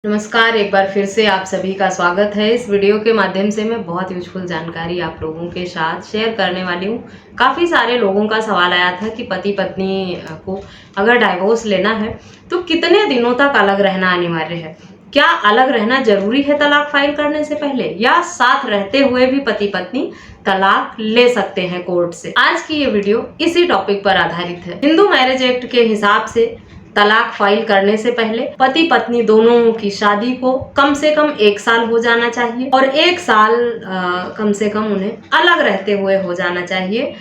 नमस्कार, एक बार फिर से आप सभी का स्वागत है। इस वीडियो के माध्यम से मैं बहुत यूजफुल जानकारी आप लोगों के साथ शेयर करने वाली हूँ। काफ़ी सारे लोगों का सवाल आया था कि पति पत्नी को अगर डाइवोर्स लेना है तो कितने दिनों तक अलग रहना अनिवार्य है। क्या अलग रहना जरूरी है तलाक फाइल करने से पहले, या साथ रहते हुए भी पति पत्नी तलाक ले सकते हैं कोर्ट से। आज की ये वीडियो इसी टॉपिक पर आधारित है। हिंदू मैरिज एक्ट के हिसाब से तलाक फाइल करने से पहले पति पत्नी दोनों की शादी को कम से कम 1 साल हो जाना चाहिए और 1 साल कम से कम उन्हें अलग रहते हुए हो जाना चाहिए,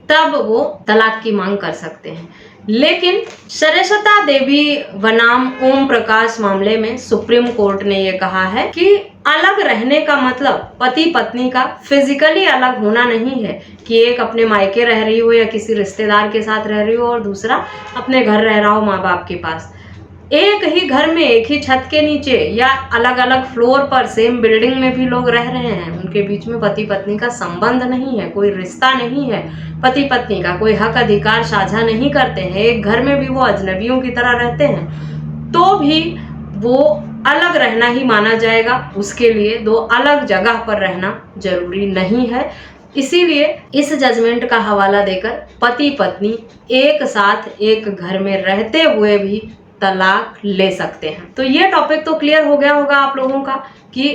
तब वो तलाक की मांग कर सकते हैं। लेकिन सरस्वती देवी बनाम ओम प्रकाश मामले में सुप्रीम कोर्ट ने ये कहा है कि अलग रहने का मतलब पति पत्नी का फिजिकली अलग होना नहीं है कि एक अपने मायके रह रही हो या किसी रिश्तेदार के साथ रह रही हो और दूसरा अपने घर रह रहा हो माँ बाप के पास। एक ही घर में एक ही छत के नीचे या अलग अलग फ्लोर पर सेम बिल्डिंग में भी लोग रह रहे हैं, उनके बीच में पति पत्नी का संबंध नहीं है, कोई रिश्ता नहीं है, पति पत्नी का कोई हक अधिकार साझा नहीं करते हैं, एक घर में भी वो अजनबियों की तरह रहते हैं, तो भी वो अलग रहना ही माना जाएगा। उसके लिए 2 अलग जगह पर रहना जरूरी नहीं है। इसीलिए इस जजमेंट का हवाला देकर पति पत्नी एक साथ एक घर में रहते हुए भी तलाक ले सकते हैं। तो ये टॉपिक तो क्लियर हो गया होगा आप लोगों का कि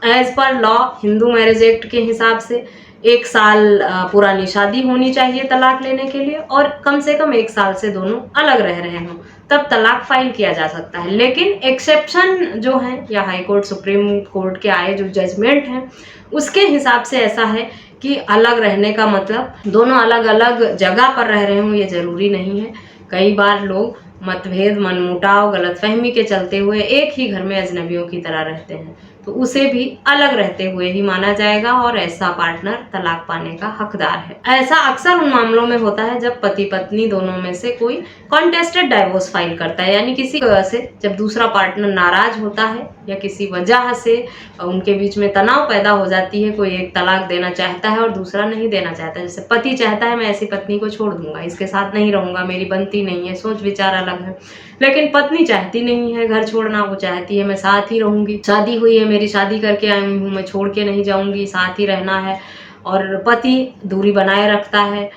as per law Hindu marriage act के हिसाब से 1 साल पुरानी शादी होनी चाहिए तलाक लेने के लिए और कम से कम 1 साल से दोनों अलग रह रहे हों, तब तलाक फाइल किया जा सकता है। लेकिन एक्सेप्शन जो है या हाई कोर्ट सुप्रीम कोर्ट के आए जो जजमेंट हैं उसके हिसाब से ऐसा है कि अलग रहने का मतलब दोनों अलग अलग जगह पर रह रहे हों, ये जरूरी नहीं है। कई बार लोग मतभेद, मनमुटाव, गलतफहमी के चलते हुए एक ही घर में अजनबियों की तरह रहते हैं, तो उसे भी अलग रहते हुए ही माना जाएगा और ऐसा पार्टनर तलाक पाने का हकदार है। ऐसा अक्सर उन मामलों में होता है जब पति पत्नी दोनों में से कोई कॉन्टेस्टेड डाइवोर्स फाइल करता है, यानी किसी वजह से जब दूसरा पार्टनर नाराज होता है या किसी वजह से उनके बीच में तनाव पैदा हो जाती है, कोई एक तलाक देना चाहता है और दूसरा नहीं देना चाहता। जैसे पति चाहता है मैं ऐसी पत्नी को छोड़ दूंगा, इसके साथ नहीं रहूंगा, मेरी बनती नहीं है, सोच विचार अलग है, लेकिन पत्नी चाहती नहीं है घर छोड़ना, वो चाहती है मैं साथ ही रहूंगी, शादी हुई है मेरी, शादी करके आई हूँ, मैं छोड़ के नहीं जाऊंगी, साथ ही रहना है। और पति दूरी बनाए रखता है,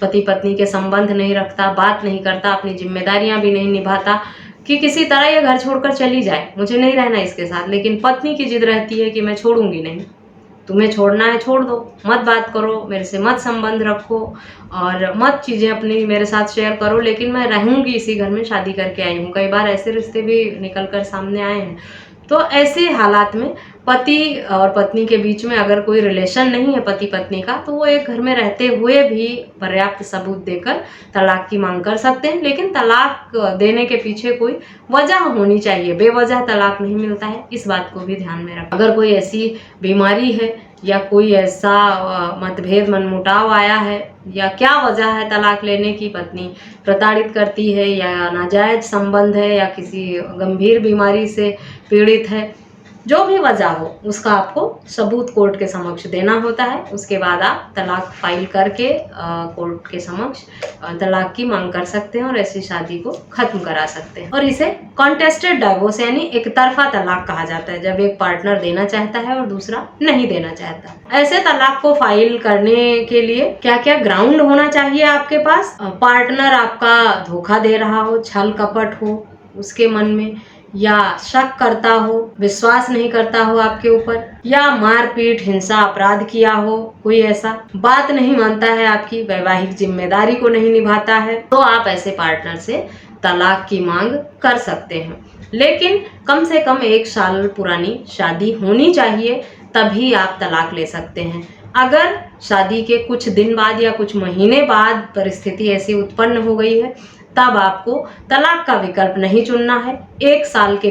पति पत्नी के संबंध नहीं रखता, बात नहीं करता, अपनी जिम्मेदारियां भी नहीं निभाता कि किसी तरह ये घर छोड़कर चली जाए, मुझे नहीं रहना इसके साथ। लेकिन पत्नी की जिद रहती है कि मैं छोड़ूंगी नहीं, तुम्हें छोड़ना है छोड़ दो, मत बात करो मेरे से, मत संबंध रखो और मत चीज़ें अपनी मेरे साथ शेयर करो, लेकिन मैं रहूंगी इसी घर में, शादी करके आई हूँ। कई बार ऐसे रिश्ते भी निकल कर सामने आए हैं। तो ऐसे हालात में पति और पत्नी के बीच में अगर कोई रिलेशन नहीं है पति पत्नी का, तो वो एक घर में रहते हुए भी पर्याप्त सबूत देकर तलाक की मांग कर सकते हैं। लेकिन तलाक देने के पीछे कोई वजह होनी चाहिए, बेवजह तलाक नहीं मिलता है, इस बात को भी ध्यान में रखें। अगर कोई ऐसी बीमारी है या कोई ऐसा मतभेद मनमुटाव आया है या क्या वजह है तलाक लेने की, पत्नी प्रताड़ित करती है या नाजायज संबंध है या किसी गंभीर बीमारी से पीड़ित है, जो भी वजह हो उसका आपको सबूत कोर्ट के समक्ष देना होता है। उसके बाद आप तलाक फाइल करके कोर्ट के समक्ष तलाक की मांग कर सकते हैं और ऐसी शादी को खत्म करा सकते हैं। और इसे कॉन्टेस्टेड डाइवोर्स यानी एक तरफा तलाक कहा जाता है, जब एक पार्टनर देना चाहता है और दूसरा नहीं देना चाहता। ऐसे तलाक को फाइल करने के लिए क्या क्या ग्राउंड होना चाहिए आपके पास? पार्टनर आपका धोखा दे रहा हो, छल कपट हो उसके मन में, या शक करता हो, विश्वास नहीं करता हो आपके ऊपर, या मारपीट, हिंसा, अपराध किया हो, कोई ऐसा बात नहीं मानता है आपकी, वैवाहिक जिम्मेदारी को नहीं निभाता है, तो आप ऐसे पार्टनर से तलाक की मांग कर सकते हैं। लेकिन कम से कम 1 साल पुरानी शादी होनी चाहिए, तभी आप तलाक ले सकते हैं। अगर शादी के कुछ दिन बाद या कुछ महीने बाद परिस्थिति ऐसी उत्पन्न हो गई है, तब आपको तलाक का विकल्प नहीं चुनना है। 1 साल के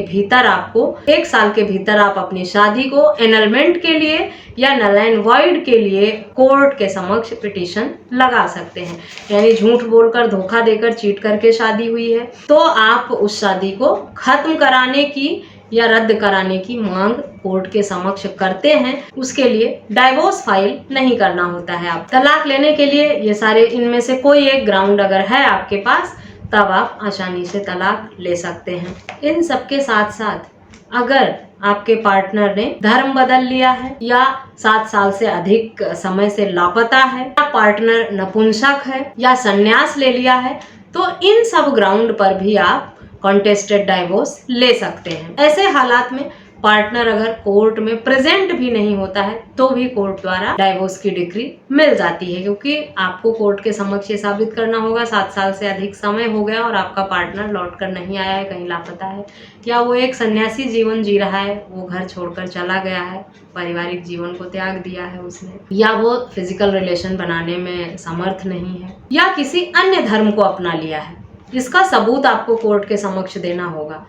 भीतर आप अपनी शादी को एनलमेंट के लिए या नल एंड वॉइड के लिए कोर्ट के समक्ष पिटीशन लगा सकते हैं। यानी झूठ बोलकर, धोखा देकर, चीट करके शादी हुई है तो आप उस शादी को खत्म कराने की या रद्द कराने की मांग कोर्ट के समक्ष करते हैं। उसके लिए डाइवोर्स फाइल नहीं करना होता है। आप तलाक लेने के लिए ये सारे, इनमें से कोई एक ग्राउंड अगर है आपके पास, तब आप आसानी से तलाक ले सकते हैं। इन सबके साथ साथ अगर आपके पार्टनर ने धर्म बदल लिया है या 7 साल से अधिक समय से लापता है या पार्टनर नपुंसक है या संन्यास ले लिया है, तो इन सब ग्राउंड पर भी आप कॉन्टेस्टेड डाइवोर्स ले सकते हैं। ऐसे हालात में पार्टनर अगर कोर्ट में प्रेजेंट भी नहीं होता है तो भी कोर्ट द्वारा डाइवोर्स की डिक्री मिल जाती है, क्योंकि आपको कोर्ट के समक्ष ये साबित करना होगा 7 साल से अधिक समय हो गया और आपका पार्टनर लौट कर नहीं आया है, कहीं लापता है, या वो एक सन्यासी जीवन जी रहा है, वो घर छोड़कर चला गया है, पारिवारिक जीवन को त्याग दिया है उसने, या वो फिजिकल रिलेशन बनाने में समर्थ नहीं है, या किसी अन्य धर्म को अपना लिया है। इसका सबूत आपको कोर्ट के समक्ष देना होगा।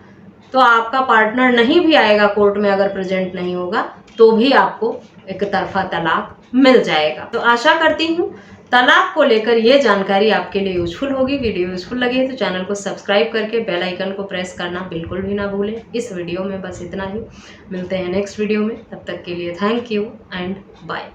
तो आपका पार्टनर नहीं भी आएगा कोर्ट में, अगर प्रेजेंट नहीं होगा तो भी आपको एक तरफा तलाक मिल जाएगा। तो आशा करती हूँ तलाक को लेकर ये जानकारी आपके लिए यूजफुल होगी। वीडियो यूजफुल लगी है तो चैनल को सब्सक्राइब करके बेल आइकन को प्रेस करना बिल्कुल भी ना भूलें। इस वीडियो में बस इतना ही, मिलते हैं नेक्स्ट वीडियो में, तब तक के लिए थैंक यू एंड बाय।